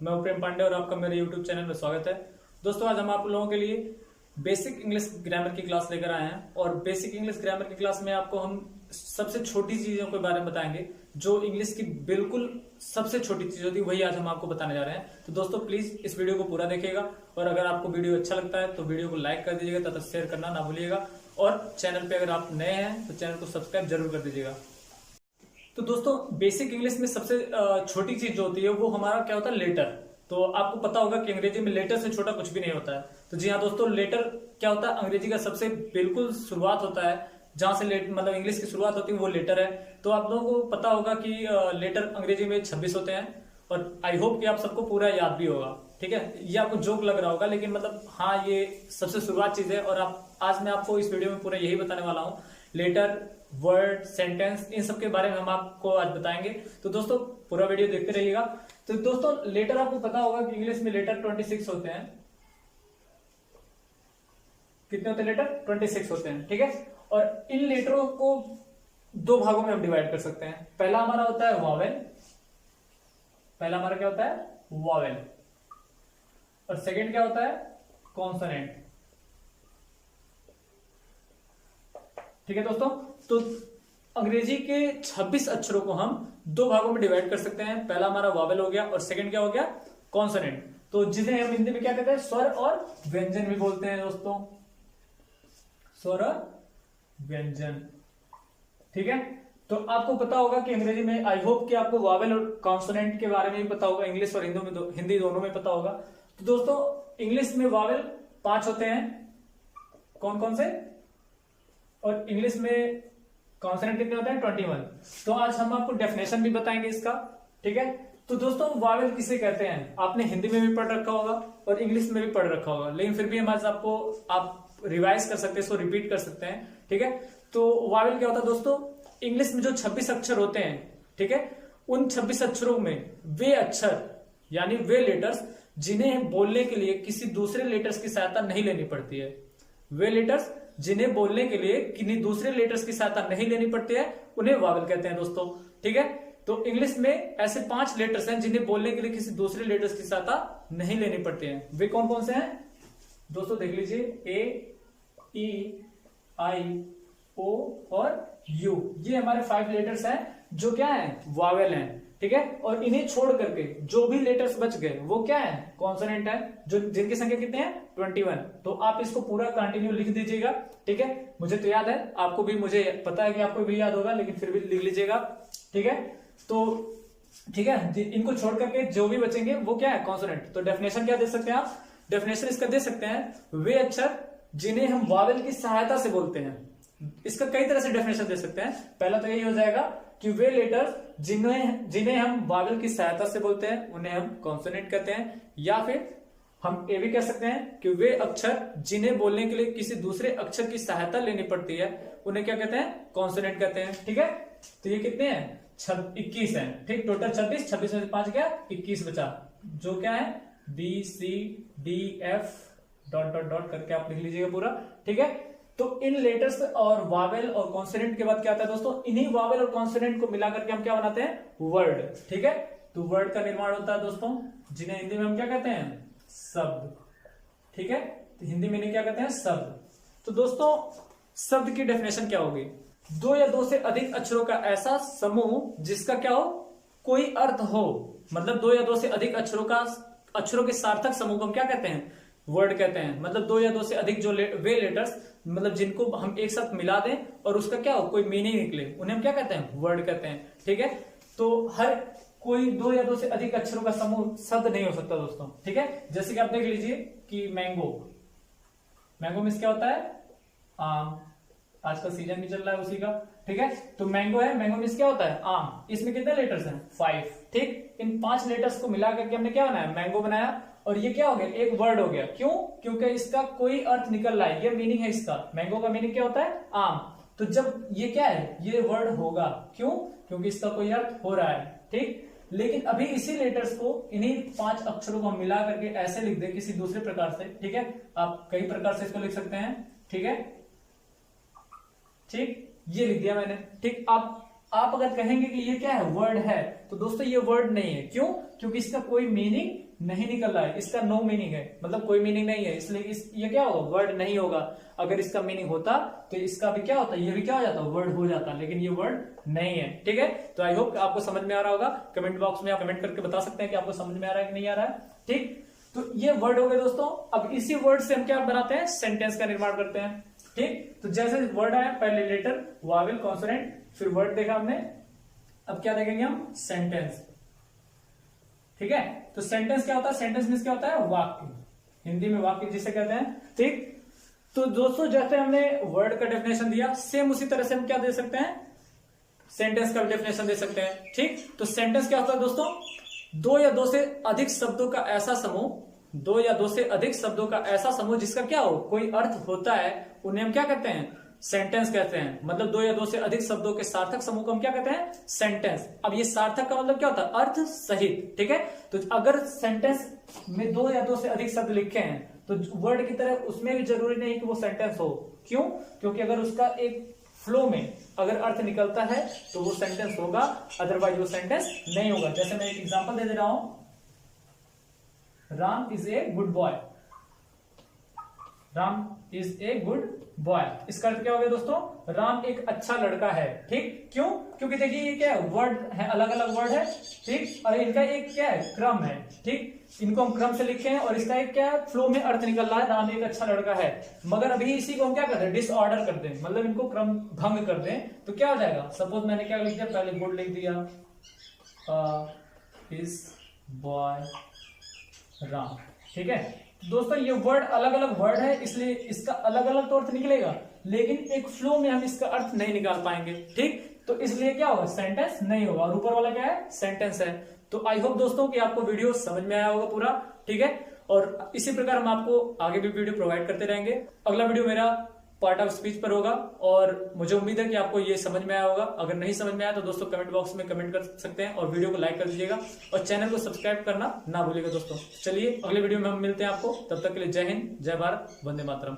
मैं प्रेम पांडे और आपका मेरे YouTube चैनल में स्वागत है। दोस्तों, आज हम आप लोगों के लिए बेसिक इंग्लिश ग्रामर की क्लास लेकर आए हैं और बेसिक इंग्लिश ग्रामर की क्लास में आपको हम सबसे छोटी चीजों के बारे में बताएंगे। जो इंग्लिश की बिल्कुल सबसे छोटी चीज होती है वही आज हम आपको बताने जा रहे हैं। तो दोस्तों, प्लीज इस वीडियो को पूरा देखिएगा और अगर आपको वीडियो अच्छा लगता है तो वीडियो को लाइक कर दीजिएगा तथा शेयर करना ना भूलिएगा। और चैनल पे अगर आप नए हैं तो चैनल को सब्सक्राइब जरूर कर दीजिएगा। तो दोस्तों, बेसिक इंग्लिश में सबसे छोटी चीज जो होती है वो हमारा क्या होता है, लेटर। तो आपको पता होगा कि अंग्रेजी में लेटर से छोटा कुछ भी नहीं होता है। तो जी हाँ दोस्तों, लेटर क्या होता है, अंग्रेजी का सबसे बिल्कुल शुरुआत होता है जहां से मतलब इंग्लिश की शुरुआत होती है वो लेटर है। तो आप लोगों को पता होगा कि लेटर अंग्रेजी में 26 होते हैं और आई होप कि आप सबको पूरा याद भी होगा। ठीक है, ये आपको जोक लग रहा होगा लेकिन मतलब हाँ, ये सबसे शुरुआत चीज है। और आज मैं आपको इस वीडियो में पूरा यही बताने वाला हूँ। लेटर, वर्ड, सेंटेंस, इन सब के बारे में हम आपको आज बताएंगे। तो दोस्तों, पूरा वीडियो देखते रहिएगा। तो दोस्तों, लेटर आपको पता होगा कि इंग्लिश में लेटर 26 होते हैं। कितने होते हैं लेटर? 26 होते हैं। ठीक है, और इन लेटरों को दो भागों में हम डिवाइड कर सकते हैं। पहला हमारा होता है वॉवेल। पहला हमारा क्या होता है? वॉवेल। और सेकंड क्या होता है? कॉन्सोनेंट। ठीक है दोस्तों, तो अंग्रेजी के 26 अक्षरों को हम दो भागों में डिवाइड कर सकते हैं। पहला हमारा वॉवेल हो गया और सेकंड क्या हो गया? कॉन्सोनेंट। तो जिन्हें हम हिंदी में क्या कहते हैं? स्वर और व्यंजन भी बोलते हैं दोस्तों। स्वर और व्यंजन। ठीक है, तो आपको पता होगा कि अंग्रेजी में आई होप कि आपको वॉवेल और कॉन्सोनेंट के बारे में भी पता होगा। इंग्लिश और हिंदी दोनों में पता होगा। तो दोस्तों, इंग्लिश में वॉवेल 5 होते हैं। कौन कौन से? और इंग्लिश में कॉन्सोनेंट कितने होते हैं? 21। तो आज हम आपको डेफिनेशन भी बताएंगे इसका। ठीक है, तो दोस्तों, वॉवेल किसे कहते हैं आपने हिंदी में भी पढ़ रखा होगा और इंग्लिश में भी पढ़ रखा होगा, लेकिन फिर भी हम आज आपको आप रिवाइज कर सकते हैं, इसको रिपीट कर सकते हैं। ठीक है, तो वॉवेल क्या होता है दोस्तों? इंग्लिश में जो 26 अक्षर होते हैं, ठीक है, उन 26 अक्षरों में वे अक्षर यानी वे लेटर्स जिन्हें बोलने के लिए किसी दूसरे लेटर्स की सहायता नहीं लेनी पड़ती है। वे लेटर्स जिन्हें बोलने के लिए किन्हीं दूसरे लेटर्स की सहायता नहीं लेनी पड़ती है उन्हें वॉवेल कहते हैं दोस्तों। ठीक है, तो इंग्लिश में ऐसे 5 लेटर्स हैं जिन्हें बोलने के लिए किसी दूसरे लेटर्स की सहायता नहीं लेनी पड़ती है। वे कौन कौन से हैं दोस्तों? देख लीजिए, ए, ई, आई, ओ और यू। ये हमारे 5 लेटर्स हैं जो क्या है? वॉवेल हैं। ठीक है, और इन्हें छोड़ करके जो भी लेटर्स बच गए वो क्या है? कॉन्सोनेंट है, जो जिनकी संख्या कितने हैं? 21। तो आप इसको पूरा कंटिन्यू लिख दीजिएगा। ठीक है, मुझे तो याद है, आपको भी, मुझे पता है कि आपको भी याद होगा, लेकिन फिर भी लिख लीजिएगा। ठीक है, तो ठीक है, इनको छोड़ करके जो भी बचेंगे वो क्या है? कॉन्सोनेंट। तो डेफिनेशन क्या दे सकते हैं आप? डेफिनेशन इसका दे सकते हैं, वे अक्षर जिन्हें हम वॉवेल की सहायता से बोलते हैं। इसका कई तरह से डेफिनेशन दे सकते हैं। पहला तो यही हो जाएगा कि वे लेटर्स जिन्हें हम वॉवेल की सहायता से बोलते हैं उन्हें हम कॉन्सोनेंट कहते हैं। या फिर हम ये भी कह सकते हैं कि वे अक्षर जिन्हें बोलने के लिए किसी दूसरे अक्षर की सहायता लेनी पड़ती है उन्हें क्या कहते हैं? कॉन्सोनेंट कहते हैं। ठीक है, तो ये कितने हैं? 21 है। ठीक, टोटल 26 में से 5 गया, 21 बचा, जो क्या है? B, C, D, F dot dot dot करके आप लिख लीजिएगा पूरा। ठीक है, तो इन लेटर्स और वॉवेल और कॉन्सोनेंट के बाद क्या आता है दोस्तों? इन्हीं वॉवेल और कॉन्सोनेंट को मिलाकर के हम क्या बनाते हैं? वर्ड। ठीक है, तो वर्ड का निर्माण होता है दोस्तों, जिन्हें हिंदी में हम क्या कहते हैं? शब्द। ठीक है, तो हिंदी में इन्हें क्या कहते हैं? शब्द। तो दोस्तों, शब्द की डेफिनेशन क्या होगी? 2 या 2 से अधिक अक्षरों का ऐसा समूह जिसका क्या हो? कोई अर्थ हो। मतलब 2 या 2 से अधिक अक्षरों के सार्थक समूह को हम क्या कहते हैं? वर्ड कहते हैं। मतलब 2 या 2 से अधिक जो वे लेटर्स, मतलब जिनको हम एक साथ मिला दें और उसका क्या हो? कोई मीनिंग निकले, उन्हें हम क्या कहते हैं? वर्ड कहते हैं। ठीक है, तो हर कोई 2 या 2 से अधिक अक्षरों का समूह शब्द नहीं हो सकता दोस्तों। ठीक है, जैसे कि आप देख लीजिए कि मैंगो। मैंगो मीन्स क्या होता है? आम। आज का सीजन भी चल रहा है उसी का। ठीक है, तो मैंगो है, मैंगो मीन्स क्या होता है? आम। इसमें कितने लेटर्स हैं? 5। ठीक, इन 5 लेटर्स को मिला करके हमने क्या बनाया? मैंगो बनाया। और ये क्या हो गया? एक वर्ड हो गया। क्यों? क्योंकि इसका कोई अर्थ निकल रहा है, ये मीनिंग है इसका। मैंगो का मीनिंग क्या होता है? आम। तो जब ये क्या है? ये वर्ड होगा। क्यों? क्योंकि इसका कोई अर्थ हो रहा है। ठीक, लेकिन अभी इसी लेटर्स को, इन्हीं 5 अक्षरों को मिला करके ऐसे लिख दे किसी दूसरे प्रकार से। ठीक है, आप कई प्रकार से इसको लिख सकते हैं। ठीक है, ठीक, ये लिख दिया मैंने। ठीक, आप अगर कहेंगे कि ये क्या है? वर्ड है, तो दोस्तों ये वर्ड नहीं है। क्यों? क्योंकि इसका कोई मीनिंग नहीं निकल रहा है, इसका नो मीनिंग है, मतलब कोई मीनिंग नहीं है, इसलिए ये क्या होगा, वर्ड नहीं होगा। अगर इसका मीनिंग होता तो इसका भी क्या होता, ये भी क्या हो जाता, वर्ड हो जाता, लेकिन ये वर्ड नहीं है। ठीक है, तो आई होप आपको समझ में आ रहा होगा। कमेंट बॉक्स में आप कमेंट करके बता सकते हैं कि आपको समझ में आ रहा है कि नहीं आ रहा है। ठीक, तो ये वर्ड हो गए दोस्तों। अब इसी वर्ड से हम क्या बनाते हैं, सेंटेंस का निर्माण करते हैं। ठीक, तो जैसे वर्ड आया, पहले लेटर, वावेल, कॉन्सोनेंट, फिर वर्ड देखा हमने, अब क्या देखेंगे हम, सेंटेंस। ठीक है, तो सेंटेंस क्या होता है, सेंटेंस मींस क्या होता है, वाक्य, हिंदी में वाक्य जिसे कहते हैं। ठीक, तो दोस्तों जैसे हमने वर्ड का डेफिनेशन दिया, सेम उसी तरह से हम क्या दे सकते हैं, सेंटेंस का डेफिनेशन दे सकते हैं। ठीक, तो सेंटेंस क्या होता है दोस्तों, दो या दो से अधिक शब्दों का ऐसा समूह, दो या दो से अधिक शब्दों का ऐसा समूह जिसका क्या हो, कोई अर्थ होता है, उन्हें हम क्या कहते हैं, सेंटेंस कहते हैं। मतलब दो या दो से अधिक शब्दों के सार्थक समूह को हम क्या कहते हैं, सेंटेंस। अब ये सार्थक का मतलब क्या होता है, अर्थ सहित। ठीक है, तो अगर सेंटेंस में दो या दो से अधिक शब्द लिखे हैं तो वर्ड की तरह उसमें भी जरूरी नहीं कि वो सेंटेंस हो। क्यों, क्योंकि अगर उसका एक फ्लो में अगर अर्थ निकलता है तो वो सेंटेंस होगा, अदरवाइज वो सेंटेंस नहीं होगा। जैसे मैं एक एग्जांपल दे रहा हूं, Ram is a good boy, Ram is a good boy, इसका अर्थ क्या हो गया दोस्तों, राम एक अच्छा लड़का है। ठीक, क्यों, क्योंकि देखिए ये क्या है, वर्ड है, अलग अलग वर्ड है। ठीक, और इनका एक क्या है, क्रम है। ठीक, इनको हम क्रम से लिखे हैं और इसका एक क्या है, फ्लो में अर्थ निकल रहा है, राम एक अच्छा लड़का है। मगर अभी इसी को हम क्या करते हैं, डिसऑर्डर कर दें, मतलब इनको क्रम भंग कर दें, तो क्या हो जाएगा, सपोज मैंने क्या लिख दिया, पहले गुड लिख दिया, इज बॉय राम। ठीक है, दोस्तों ये वर्ड अलग अलग वर्ड है, इसलिए इसका अलग अलग तो अर्थ निकलेगा, लेकिन एक फ्लो में हम इसका अर्थ नहीं निकाल पाएंगे। ठीक, तो इसलिए क्या होगा, सेंटेंस नहीं होगा। और ऊपर वाला क्या है, सेंटेंस है। तो आई होप दोस्तों कि आपको वीडियो समझ में आया होगा पूरा। ठीक है, और इसी प्रकार हम आपको आगे भी वीडियो प्रोवाइड करते रहेंगे। अगला वीडियो मेरा पार्ट ऑफ स्पीच पर होगा और मुझे उम्मीद है कि आपको ये समझ में आया होगा। अगर नहीं समझ में आया तो दोस्तों कमेंट बॉक्स में कमेंट कर सकते हैं और वीडियो को लाइक कर दीजिएगा और चैनल को सब्सक्राइब करना ना भूलिएगा दोस्तों। चलिए अगले वीडियो में हम मिलते हैं आपको, तब तक के लिए जय हिंद, जय भारत, वंदे मातरम।